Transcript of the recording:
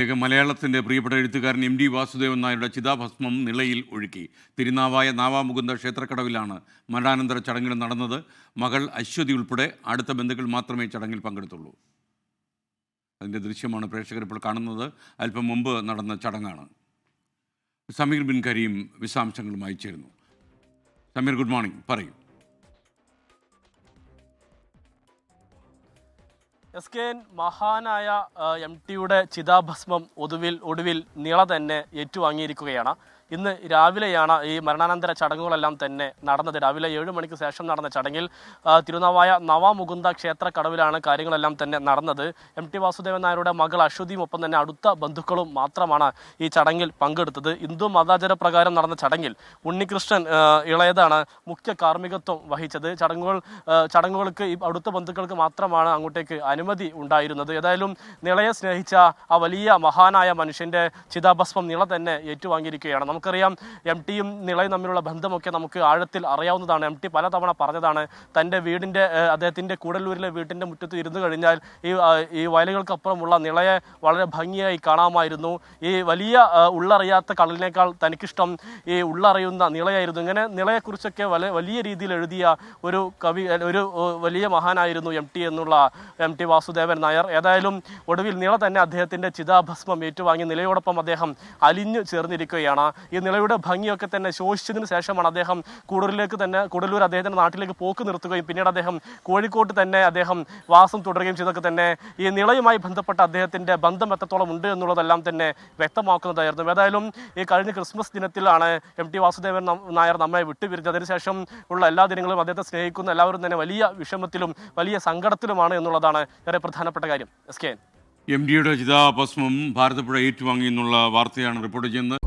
മലയാളത്തിൻ്റെ പ്രിയപ്പെട്ട എഴുത്തുകാരൻ എം ഡി വാസുദേവൻ നായരുടെ ചിതാഭസ്മം നിളയിൽ ഒഴുക്കി. തിരുനാവായ നാവാമുകുന്ദ ക്ഷേത്രക്കടവിലാണ് മരണാനന്തര ചടങ്ങുകൾ നടന്നത്. മകൾ അശ്വതി ഉൾപ്പെടെ അടുത്ത ബന്ധുക്കൾ മാത്രമേ ചടങ്ങിൽ പങ്കെടുത്തുള്ളൂ. അതിൻ്റെ ദൃശ്യമാണ് പ്രേക്ഷകർ ഇപ്പോൾ കാണുന്നത്. അല്പം മുമ്പ് നടന്ന ചടങ്ങാണ്. സമീർ ബിൻ കരീം വിശദാംശങ്ങളുമായി ചേരുന്നു. സമീർ, ഗുഡ് മോർണിംഗ്, പറയൂ. എസ്.കെ.എൻ. മഹാനായ എം ടിയുടെ ചിതാഭസ്മം ഒടുവിൽ നിള തന്നെ ഏറ്റുവാങ്ങിയിരിക്കുകയാണ്. ഇന്ന് രാവിലെയാണ് ഈ മരണാനന്തര ചടങ്ങുകളെല്ലാം തന്നെ നടന്നത്. രാവിലെ 7 മണിക്ക് ശേഷം നടന്ന ചടങ്ങിൽ തിരുനാവായ നവാമുകുന്ദ ക്ഷേത്ര കടവിലാണ് കാര്യങ്ങളെല്ലാം തന്നെ നടന്നത്. എം ടി വാസുദേവൻ നായരുടെ മകൾ അശ്വതിയും ഒപ്പം തന്നെ അടുത്ത ബന്ധുക്കളും മാത്രമാണ് ഈ ചടങ്ങിൽ പങ്കെടുത്തത്. ഹിന്ദു മതാചാര പ്രകാരം നടന്ന ചടങ്ങിൽ ഉണ്ണികൃഷ്ണൻ ഇളയതാണ് മുഖ്യ കാർമ്മികത്വം വഹിച്ചത്. ചടങ്ങുകൾക്ക് ഈ അടുത്ത ബന്ധുക്കൾക്ക് മാത്രമാണ് അങ്ങോട്ടേക്ക് അനുമതി ഉണ്ടായിരുന്നത്. ഏതായാലും നിളയെ സ്നേഹിച്ച ആ വലിയ മഹാനായ മനുഷ്യൻ്റെ ചിതാഭസ്മം നിള തന്നെ ഏറ്റുവാങ്ങിയിരിക്കുകയാണ്. നമുക്കറിയാം, എം ടിയും നിളയും തമ്മിലുള്ള ബന്ധമൊക്കെ നമുക്ക് ആഴത്തിൽ അറിയാവുന്നതാണ്. എം ടി പലതവണ പറഞ്ഞതാണ് തൻ്റെ അദ്ദേഹത്തിൻ്റെ കൂടല്ലൂരിലെ വീട്ടിൻ്റെ മുറ്റത്ത് ഇരുന്ന് കഴിഞ്ഞാൽ ഈ വയലുകൾക്കപ്പുറമുള്ള നിളയെ വളരെ ഭംഗിയായി കാണാമായിരുന്നു. ഈ വലിയ ഉള്ളറിയാത്ത കടലിനേക്കാൾ തനിക്കിഷ്ടം ഈ ഉള്ളറിയുന്ന നിളയായിരുന്നു. ഇങ്ങനെ നിളയെക്കുറിച്ചൊക്കെ വലിയ രീതിയിൽ എഴുതിയ ഒരു കവി, ഒരു വലിയ മഹാനായിരുന്നു എം ടി എന്നുള്ള എം ടി വാസുദേവൻ നായർ. ഏതായാലും ഒടുവിൽ നിള തന്നെ അദ്ദേഹത്തിൻ്റെ ചിതാഭസ്മം ഏറ്റുവാങ്ങി നിലയോടൊപ്പം അദ്ദേഹം അലിഞ്ഞു ചേർന്നിരിക്കുകയാണ്. ഈ നിളയുടെ ഭംഗിയൊക്കെ തന്നെ ശോഷിച്ചതിന് ശേഷമാണ് അദ്ദേഹം കൂടല്ലൂർ അദ്ദേഹത്തിൻ്റെ നാട്ടിലേക്ക് പോക്ക് നിർത്തുകയും പിന്നീട് അദ്ദേഹം കോഴിക്കോട്ട് തന്നെ അദ്ദേഹം വാസം തുടരുകയും ചെയ്തൊക്കെ തന്നെ ഈ നിളയുമായി ബന്ധപ്പെട്ട അദ്ദേഹത്തിൻ്റെ ബന്ധം എത്രത്തോളം ഉണ്ട് എന്നുള്ളതെല്ലാം തന്നെ വ്യക്തമാക്കുന്നതായിരുന്നു. ഏതായാലും ഈ കഴിഞ്ഞ ക്രിസ്മസ് ദിനത്തിലാണ് എം ടി വാസുദേവൻ നായർ നമ്മെ വിട്ടുപിരിഞ്ഞത്. അതിനുശേഷം ഉള്ള എല്ലാ ദിനങ്ങളും അദ്ദേഹത്തെ സ്നേഹിക്കുന്ന എല്ലാവരും തന്നെ വലിയ വിഷമത്തിലും വലിയ സങ്കടത്തിലുമാണ് എന്നുള്ളതാണ് ഏറെ പ്രധാനപ്പെട്ട കാര്യം. എസ്.കെ.എൻ. എം ഡിയുടെ ചിതാഭസ്മം ഭാരതപ്പുഴ ഏറ്റുവാങ്ങി എന്നുള്ള വാർത്തയാണ് റിപ്പോർട്ട് ചെയ്യുന്നത്.